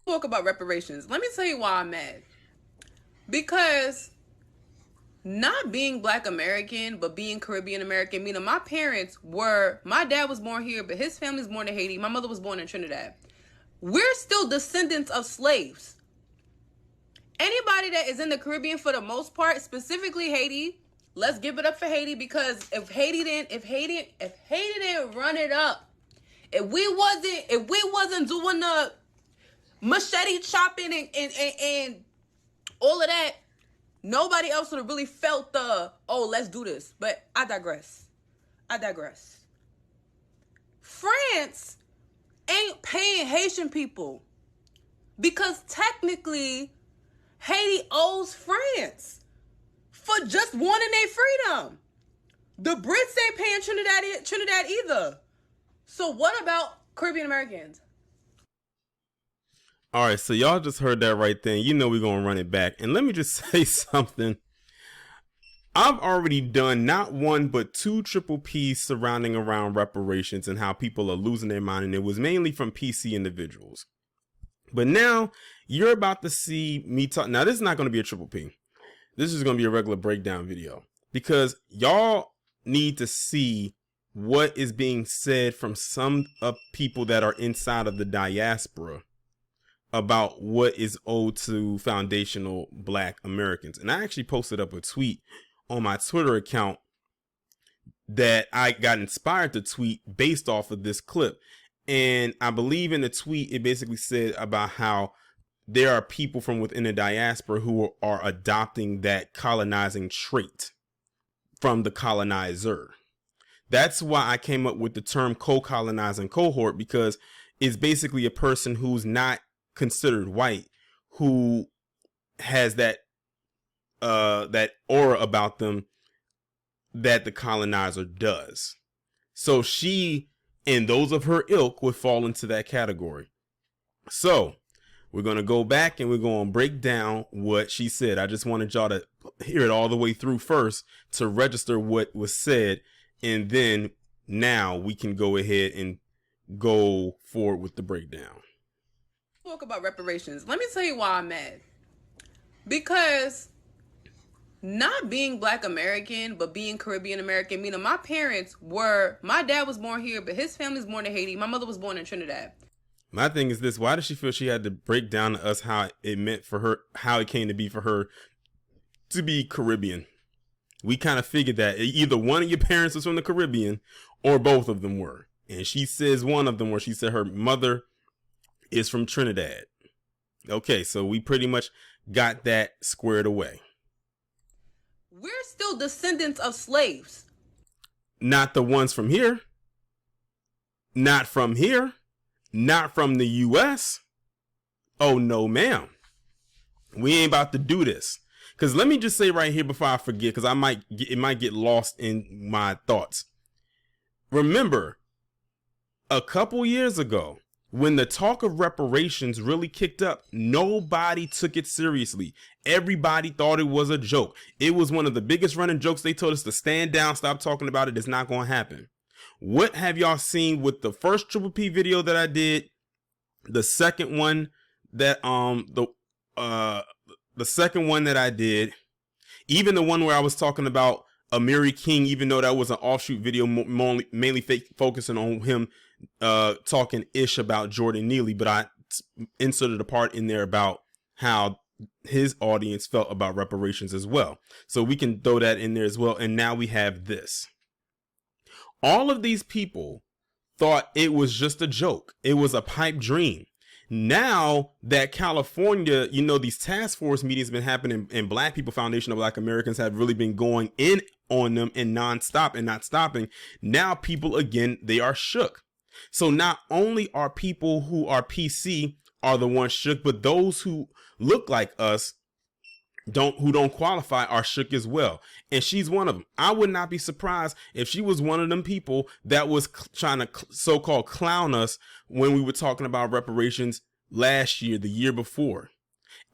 Talk about reparations. Let me tell you why I'm mad. Because not being Black American, but being Caribbean American, meaning my dad was born here, but his family's born in Haiti. My mother was born in Trinidad. We're still descendants of slaves. Anybody that is in the Caribbean, for the most part, specifically Haiti, let's give it up for Haiti, because if Haiti didn't run it up, if we wasn't doing the machete chopping and all of that, nobody else would have really felt let's do this. But I digress. France ain't paying Haitian people because technically Haiti owes France for just wanting their freedom. The Brits ain't paying Trinidad either. So what about Caribbean Americans? All right, so y'all just heard that right there. You know we're going to run it back. And let me just say something. I've already done not one, but two triple P's surrounding around reparations and how people are losing their mind. And it was mainly from PC individuals. But now you're about to see me talk. Now, this is not going to be a triple P. This is going to be a regular breakdown video, because y'all need to see what is being said from some people that are inside of the diaspora about what is owed to foundational Black Americans. And I actually posted up a tweet on my Twitter account that I got inspired to tweet based off of this clip. And I believe in the tweet, it basically said about how there are people from within the diaspora who are adopting that colonizing trait from the colonizer. That's why I came up with the term co-colonizing cohort, because it's basically a person who's not considered white, who has that aura about them that the colonizer does. So she and those of her ilk would fall into that category. So we're going to go back and we're going to break down what she said. I just wanted y'all to hear it all the way through first to register what was said. And then now we can go ahead and go forward with the breakdown. Talk about reparations. Let me tell you why I'm mad. Because not being Black American, but being Caribbean American, meaning my dad was born here, but his family's born in Haiti. My mother was born in Trinidad. My thing is this: why does she feel she had to break down to us how it meant for her, how it came to be for her to be Caribbean? We kind of figured that either one of your parents was from the Caribbean or both of them were. And she says one of them were. She said her mother is from Trinidad. Okay, so we pretty much got that squared away. We're still descendants of slaves. Not the ones from here. Not from here. Not from the U.S. Oh, no, ma'am. We ain't about to do this. Because let me just say right here before I forget, because it might get lost in my thoughts. Remember, a couple years ago, when the talk of reparations really kicked up, nobody took it seriously. Everybody thought it was a joke. It was one of the biggest running jokes. They told us to stand down, stop talking about it. It's not going to happen. What have y'all seen with the first Triple P video that I did? The second one that the second one that I did, even the one where I was talking about Amiri King, even though that was an offshoot video mainly focusing on him talking ish about Jordan Neely, but I inserted a part in there about how his audience felt about reparations as well. So we can throw that in there as well. And now we have this. All of these people thought it was just a joke. It was a pipe dream. Now that California, these task force meetings have been happening and Black People Foundation of Black Americans have really been going in on them and nonstop and not stopping. Now people, again, they are shook. So not only are people who are PC are the ones shook, but those who look like us who don't qualify are shook as well. And she's one of them. I would not be surprised if she was one of them people that was trying to so-called clown us when we were talking about reparations last year, the year before.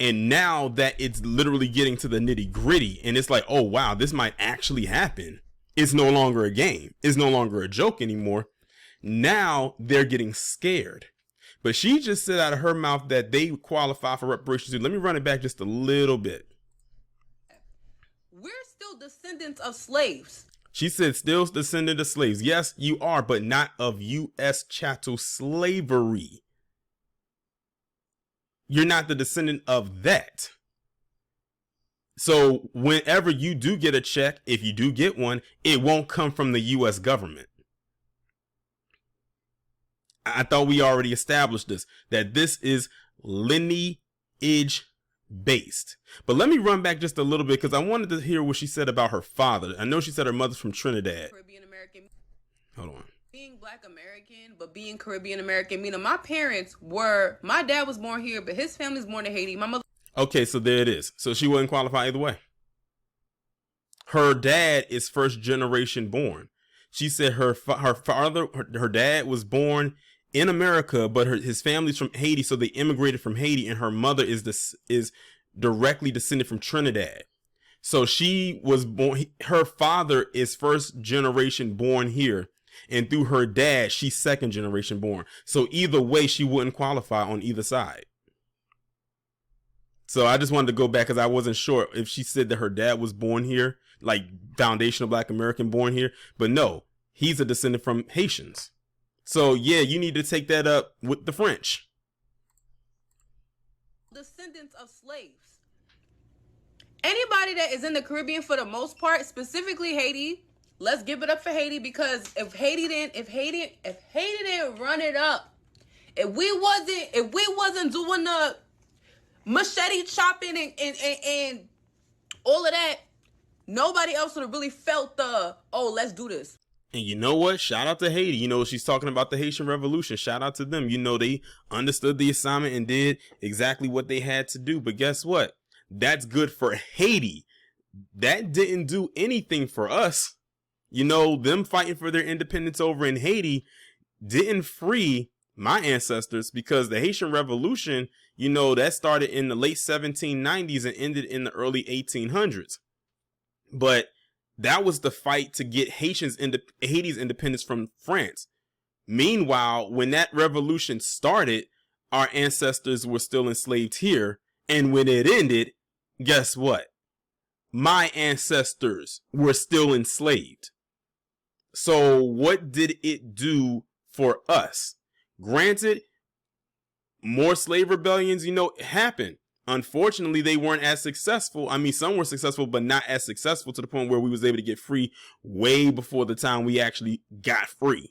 And now that it's literally getting to the nitty gritty and it's like, oh, wow, this might actually happen. It's no longer a game. It's no longer a joke anymore. Now they're getting scared But she just said out of her mouth that they qualify for reparations too. Let me run it back just a little bit. We're still descendants of slaves. She said still descendant of slaves. Yes, you are, but not of U.S. chattel slavery. You're not the descendant of that. So whenever you do get a check, if you do get one, it won't come from the U.S. government. I thought we already established this, that this is lineage based. But let me run back just a little bit because I wanted to hear what she said about her father. I know she said her mother's from Trinidad. Caribbean American. Hold on. Being Black American, but being Caribbean American, meaning my dad was born here, but his family's born in Haiti. My mother. Okay, so there it is. So she wouldn't qualify either way. Her dad is first generation born. She said her dad was born in America, but his family's from Haiti, so they immigrated from Haiti, and her mother is directly descended from Trinidad. So she was born. Her father is first generation born here, and through her dad, she's second generation born. So either way, she wouldn't qualify on either side. So I just wanted to go back because I wasn't sure if she said that her dad was born here, like foundational Black American born here, but no, he's a descendant from Haitians. So yeah, you need to take that up with the French. Descendants of slaves. Anybody that is in the Caribbean for the most part, specifically Haiti, let's give it up for Haiti, because if Haiti didn't run it up, if we wasn't doing the machete chopping and all of that, nobody else would have really felt let's do this. And you know what? Shout out to Haiti. You know, she's talking about the Haitian Revolution. Shout out to them. You know, they understood the assignment and did exactly what they had to do. But guess what? That's good for Haiti. That didn't do anything for us. You know, them fighting for their independence over in Haiti didn't free my ancestors, because the Haitian Revolution, you know, that started in the late 1790s and ended in the early 1800s. But that was the fight to get Haiti's independence from France. Meanwhile, when that revolution started, our ancestors were still enslaved here. And when it ended, guess what? My ancestors were still enslaved. So what did it do for us? Granted, more slave rebellions, you know, happened. Unfortunately, they weren't as successful. I mean, some were successful, but not as successful to the point where we was able to get free way before the time we actually got free.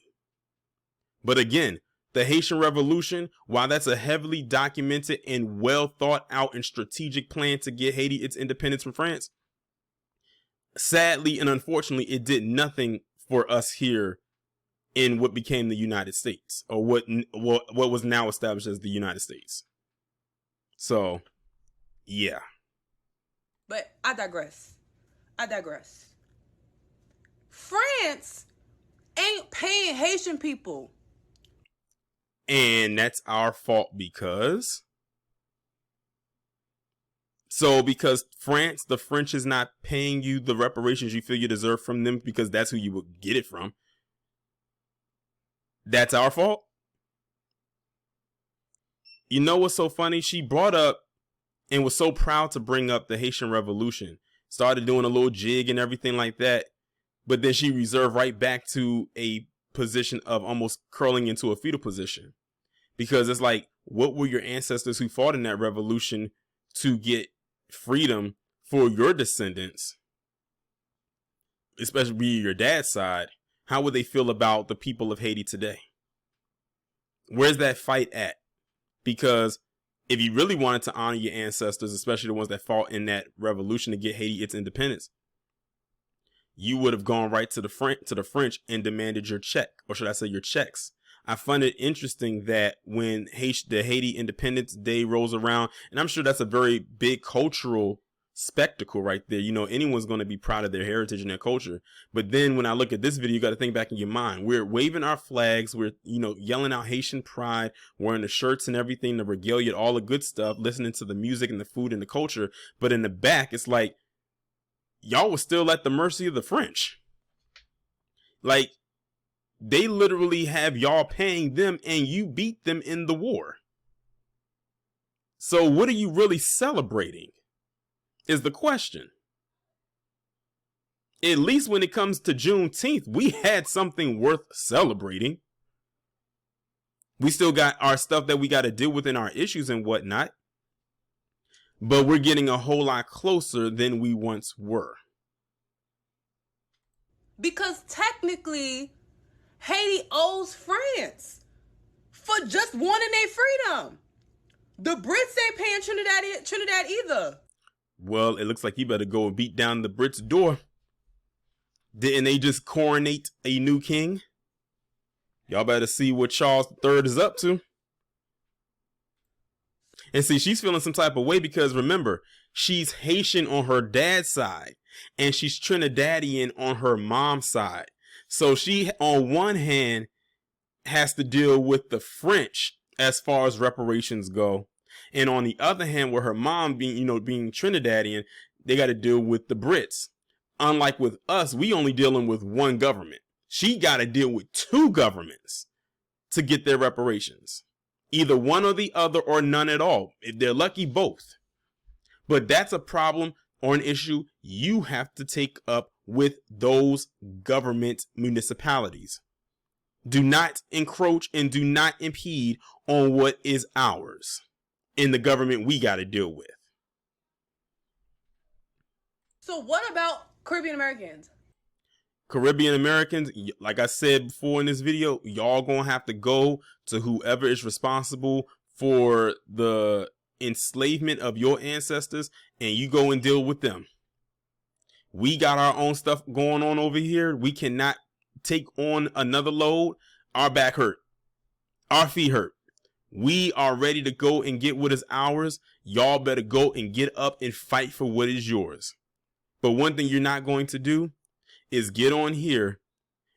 But again, the Haitian Revolution, while that's a heavily documented and well thought out and strategic plan to get Haiti its independence from France, sadly and unfortunately, it did nothing for us here in what became the United States, or what was now established as the United States. So, yeah. But I digress. France ain't paying Haitian people. And that's our fault because France, the French is not paying you the reparations you feel you deserve from them, because that's who you would get it from. That's our fault. You know what's so funny? She brought up and was so proud to bring up the Haitian Revolution. Started doing a little jig and everything like that. But then she reserved right back to a position of almost curling into a fetal position. Because it's like, what were your ancestors who fought in that revolution to get freedom for your descendants, especially your dad's side? How would they feel about the people of Haiti today? Where's that fight at? Because if you really wanted to honor your ancestors, especially the ones that fought in that revolution to get Haiti its independence, you would have gone right to the French and demanded your check, or should I say your checks. I find it interesting that when the Haiti Independence Day rolls around, and I'm sure that's a very big cultural spectacle right there. You know, anyone's going to be proud of their heritage and their culture. But then when I look at this video, you got to think back in your mind. We're waving our flags. We're, you know, yelling out Haitian pride, wearing the shirts and everything, the regalia, all the good stuff, listening to the music and the food and the culture. But in the back, it's like, y'all was still at the mercy of the French. Like, They literally have y'all paying them and you beat them in the war. So what are you really celebrating is the question. At least when it comes to Juneteenth, we had something worth celebrating. We still got our stuff that we got to deal with in our issues and whatnot. But we're getting a whole lot closer than we once were. Because technically, Haiti owes France for just wanting their freedom. The Brits ain't paying Trinidad either. Well, it looks like you better go and beat down the Brits' door. Didn't they just coronate a new king? Y'all better see what Charles III is up to. And see, she's feeling some type of way because remember, she's Haitian on her dad's side and she's Trinidadian on her mom's side. So she, on one hand, has to deal with the French as far as reparations go. And on the other hand, with her mom being Trinidadian, they got to deal with the Brits. Unlike with us, we only dealing with one government. She got to deal with two governments to get their reparations. Either one or the other or none at all. If they're lucky, both. But that's a problem or an issue you have to take up with those government municipalities. Do not encroach and do not impede on what is ours in the government we got to deal with. So what about Caribbean Americans? Caribbean Americans, like I said before in this video, y'all gonna have to go to whoever is responsible for the enslavement of your ancestors and you go and deal with them. We got our own stuff going on over here. We cannot take on another load. Our back hurt. Our feet hurt. We are ready to go and get what is ours. Y'all better go and get up and fight for what is yours. But one thing you're not going to do is get on here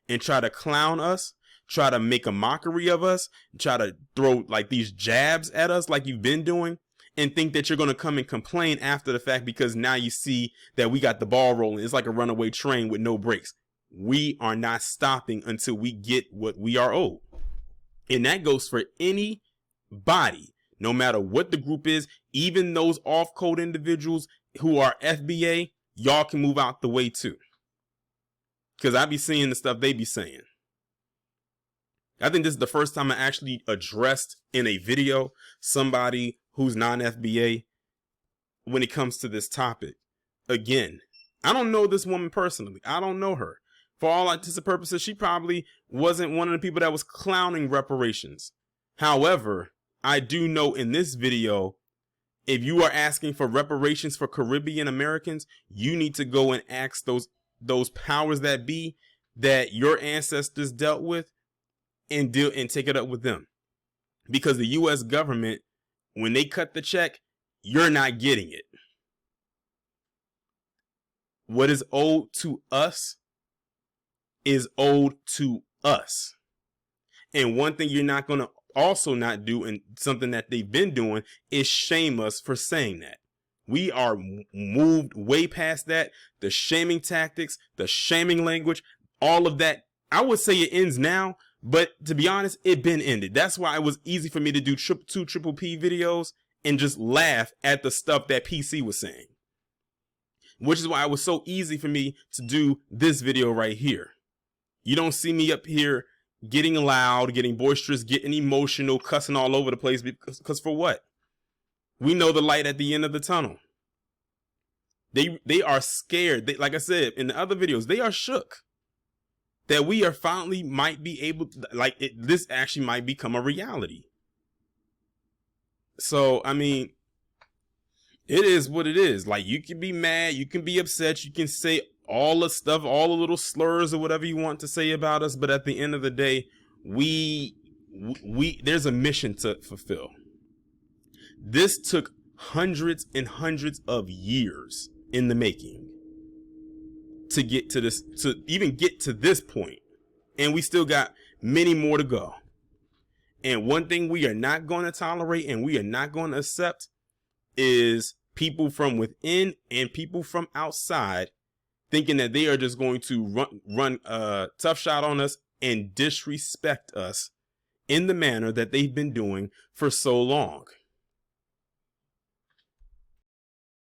and try to clown us, try to make a mockery of us, try to throw like these jabs at us like you've been doing, and think that you're going to come and complain after the fact because now you see that we got the ball rolling. It's like a runaway train with no brakes. We are not stopping until we get what we are owed. And that goes for anybody, no matter what the group is, even those off-code individuals who are FBA, y'all can move out the way too. Because I be seeing the stuff they be saying. I think this is the first time I actually addressed in a video somebody who's non-FBA when it comes to this topic. Again, I don't know this woman personally. I don't know her. For all intents and purposes, she probably wasn't one of the people that was clowning reparations. However, I do know in this video, if you are asking for reparations for Caribbean Americans, you need to go and ask those powers that be that your ancestors dealt with and take it up with them. Because the US government, when they cut the check, you're not getting it. What is owed to us is owed to us. And one thing you're not going to also not do, and something that they've been doing, is shame us for saying that. We are moved way past that. The shaming tactics, the shaming language, all of that. I would say it ends now, but to be honest, it been ended. That's why it was easy for me to do two Triple P videos and just laugh at the stuff that PC was saying. Which is why it was so easy for me to do this video right here. You don't see me up here getting loud, getting boisterous, getting emotional, cussing all over the place because for what? We know the light at the end of the tunnel. They are scared. Like I said in the other videos, they are shook that we are finally might be able to, this actually might become a reality. So, I mean, it is what it is. Like, you can be mad, you can be upset, you can say all the stuff, all the little slurs or whatever you want to say about us, but at the end of the day, there's a mission to fulfill. This took hundreds and hundreds of years in the making to get to this, to even get to this point. And we still got many more to go. And one thing we are not going to tolerate and we are not going to accept is people from within and people from outside thinking that they are just going to run a tough shot on us and disrespect us in the manner that they've been doing for so long.